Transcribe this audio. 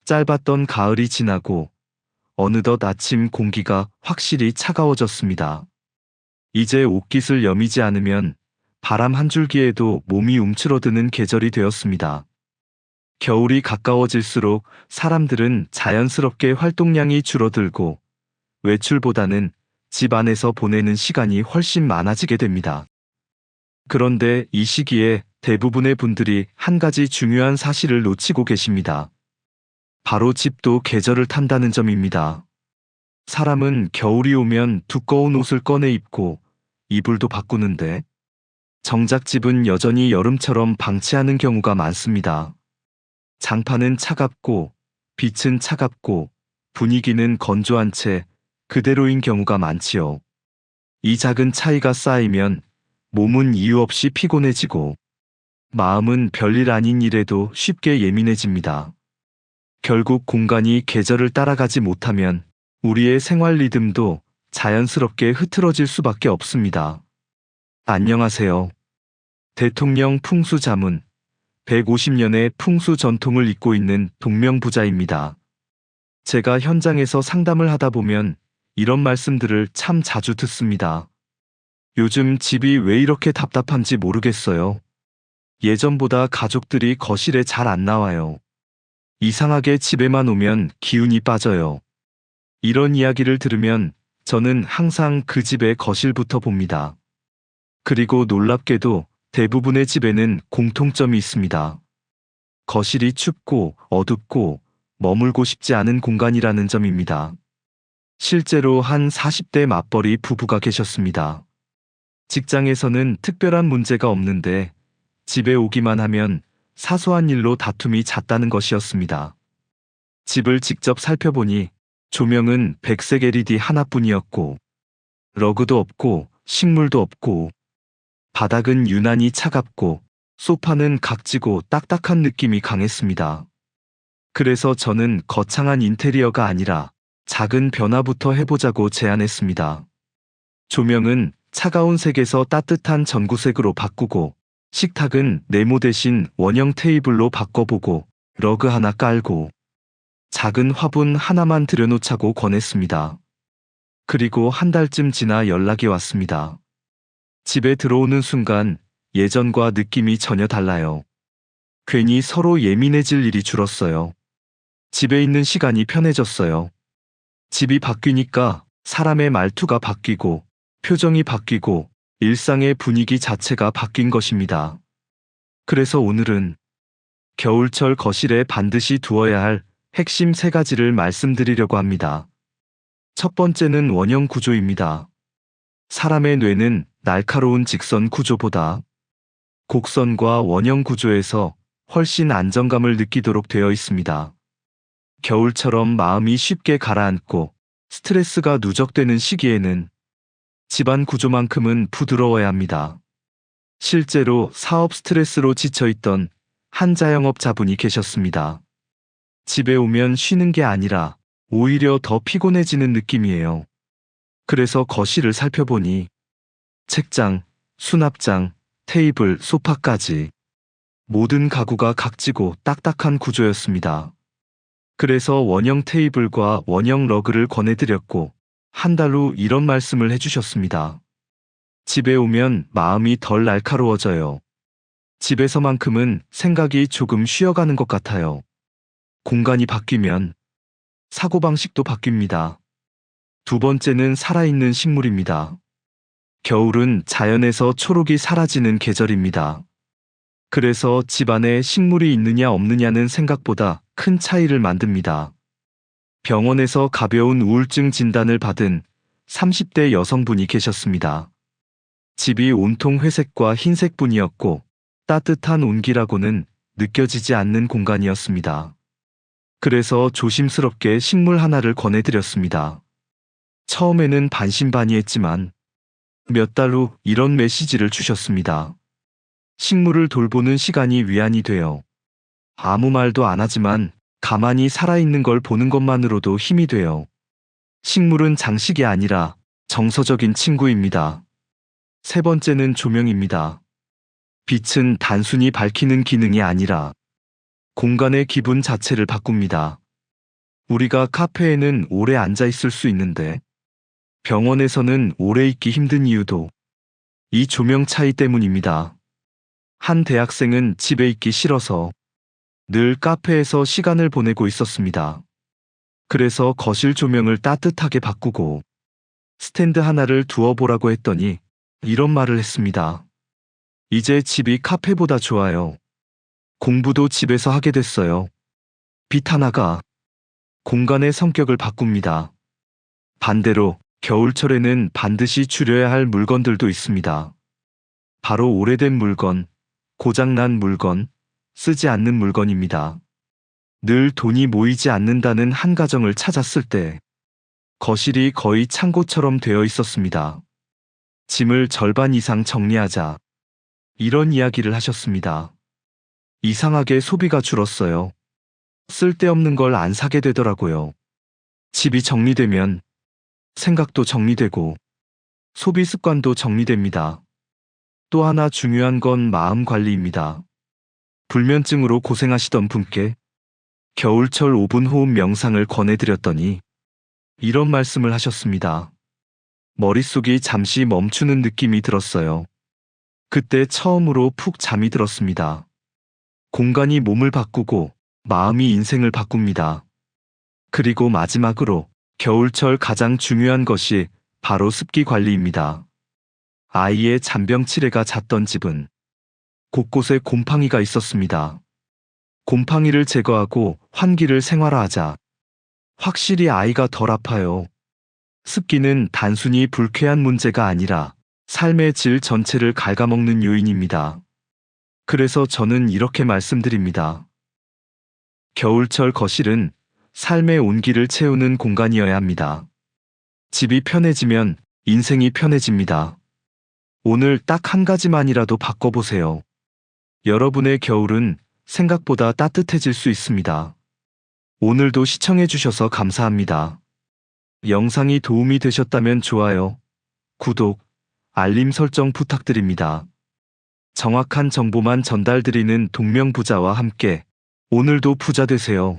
짧았던 가을이 지나고 어느덧 아침 공기가 확실히 차가워졌습니다. 이제 옷깃을 여미지 않으면 바람 한 줄기에도 몸이 움츠러드는 계절이 되었습니다. 겨울이 가까워질수록 사람들은 자연스럽게 활동량이 줄어들고 외출보다는 집 안에서 보내는 시간이 훨씬 많아지게 됩니다. 그런데 이 시기에 대부분의 분들이 한 가지 중요한 사실을 놓치고 계십니다. 바로 집도 계절을 탄다는 점입니다. 사람은 겨울이 오면 두꺼운 옷을 꺼내 입고 이불도 바꾸는데 정작 집은 여전히 여름처럼 방치하는 경우가 많습니다. 장판은 차갑고 빛은 차갑고 분위기는 건조한 채 그대로인 경우가 많지요. 이 작은 차이가 쌓이면 몸은 이유 없이 피곤해지고 마음은 별일 아닌 일에도 쉽게 예민해집니다. 결국 공간이 계절을 따라가지 못하면 우리의 생활 리듬도 자연스럽게 흐트러질 수밖에 없습니다. 안녕하세요. 대통령 풍수 자문 150년의 풍수 전통을 잇고 있는 동명부자입니다. 제가 현장에서 상담을 하다 보면 이런 말씀들을 참 자주 듣습니다. 요즘 집이 왜 이렇게 답답한지 모르겠어요. 예전보다 가족들이 거실에 잘 안 나와요. 이상하게 집에만 오면 기운이 빠져요. 이런 이야기를 들으면 저는 항상 그 집의 거실부터 봅니다. 그리고 놀랍게도 대부분의 집에는 공통점이 있습니다. 거실이 춥고 어둡고 머물고 싶지 않은 공간이라는 점입니다. 실제로 한 40대 맞벌이 부부가 계셨습니다. 직장에서는 특별한 문제가 없는데 집에 오기만 하면 사소한 일로 다툼이 잦다는 것이었습니다. 집을 직접 살펴보니 조명은 백색 LED 하나뿐이었고 러그도 없고 식물도 없고 바닥은 유난히 차갑고 소파는 각지고 딱딱한 느낌이 강했습니다. 그래서 저는 거창한 인테리어가 아니라 작은 변화부터 해보자고 제안했습니다. 조명은 차가운 색에서 따뜻한 전구색으로 바꾸고 식탁은 네모 대신 원형 테이블로 바꿔보고 러그 하나 깔고 작은 화분 하나만 들여놓자고 권했습니다. 그리고 한 달쯤 지나 연락이 왔습니다. 집에 들어오는 순간 예전과 느낌이 전혀 달라요. 괜히 서로 예민해질 일이 줄었어요. 집에 있는 시간이 편해졌어요. 집이 바뀌니까 사람의 말투가 바뀌고 표정이 바뀌고 일상의 분위기 자체가 바뀐 것입니다. 그래서 오늘은 겨울철 거실에 반드시 두어야 할 핵심 3가지를 말씀드리려고 합니다. 첫 번째는 원형 구조입니다. 사람의 뇌는 날카로운 직선 구조보다 곡선과 원형 구조에서 훨씬 안정감을 느끼도록 되어 있습니다. 겨울처럼 마음이 쉽게 가라앉고 스트레스가 누적되는 시기에는 집안 구조만큼은 부드러워야 합니다. 실제로 사업 스트레스로 지쳐있던 한 자영업자분이 계셨습니다. 집에 오면 쉬는 게 아니라 오히려 더 피곤해지는 느낌이에요. 그래서 거실을 살펴보니 책장, 수납장, 테이블, 소파까지 모든 가구가 각지고 딱딱한 구조였습니다. 그래서 원형 테이블과 원형 러그를 권해드렸고 한 달 후 이런 말씀을 해주셨습니다. 집에 오면 마음이 덜 날카로워져요. 집에서만큼은 생각이 조금 쉬어가는 것 같아요. 공간이 바뀌면 사고방식도 바뀝니다. 두 번째는 살아있는 식물입니다. 겨울은 자연에서 초록이 사라지는 계절입니다. 그래서 집 안에 식물이 있느냐 없느냐는 생각보다 큰 차이를 만듭니다. 병원에서 가벼운 우울증 진단을 받은 30대 여성분이 계셨습니다. 집이 온통 회색과 흰색뿐이었고 따뜻한 온기라고는 느껴지지 않는 공간이었습니다. 그래서 조심스럽게 식물 하나를 권해드렸습니다. 처음에는 반신반의했지만 몇 달 후 이런 메시지를 주셨습니다. 식물을 돌보는 시간이 위안이 돼요. 아무 말도 안 하지만 가만히 살아있는 걸 보는 것만으로도 힘이 돼요. 식물은 장식이 아니라 정서적인 친구입니다. 세 번째는 조명입니다. 빛은 단순히 밝히는 기능이 아니라 공간의 기분 자체를 바꿉니다. 우리가 카페에는 오래 앉아 있을 수 있는데 병원에서는 오래 있기 힘든 이유도 이 조명 차이 때문입니다. 한 대학생은 집에 있기 싫어서 늘 카페에서 시간을 보내고 있었습니다. 그래서 거실 조명을 따뜻하게 바꾸고 스탠드 하나를 두어보라고 했더니 이런 말을 했습니다. 이제 집이 카페보다 좋아요. 공부도 집에서 하게 됐어요. 빛 하나가 공간의 성격을 바꿉니다. 반대로 겨울철에는 반드시 줄여야 할 물건들도 있습니다. 바로 오래된 물건, 고장난 물건, 쓰지 않는 물건입니다. 늘 돈이 모이지 않는다는 한 가정을 찾았을 때 거실이 거의 창고처럼 되어 있었습니다. 짐을 절반 이상 정리하자. 이런 이야기를 하셨습니다. 이상하게 소비가 줄었어요. 쓸데없는 걸 안 사게 되더라고요. 집이 정리되면 생각도 정리되고 소비 습관도 정리됩니다. 또 하나 중요한 건 마음 관리입니다. 불면증으로 고생하시던 분께 겨울철 5분 호흡 명상을 권해드렸더니 이런 말씀을 하셨습니다. 머릿속이 잠시 멈추는 느낌이 들었어요. 그때 처음으로 푹 잠이 들었습니다. 공간이 몸을 바꾸고 마음이 인생을 바꿉니다. 그리고 마지막으로 겨울철 가장 중요한 것이 바로 습기 관리입니다. 아이의 잔병치레가 잦던 집은 곳곳에 곰팡이가 있었습니다. 곰팡이를 제거하고 환기를 생활화하자 확실히 아이가 덜 아파요. 습기는 단순히 불쾌한 문제가 아니라 삶의 질 전체를 갉아먹는 요인입니다. 그래서 저는 이렇게 말씀드립니다. 겨울철 거실은 삶의 온기를 채우는 공간이어야 합니다. 집이 편해지면 인생이 편해집니다. 오늘 딱 한 가지만이라도 바꿔보세요. 여러분의 겨울은 생각보다 따뜻해질 수 있습니다. 오늘도 시청해주셔서 감사합니다. 영상이 도움이 되셨다면 좋아요, 구독, 알림 설정 부탁드립니다. 정확한 정보만 전달드리는 동명부자와 함께 오늘도 부자 되세요.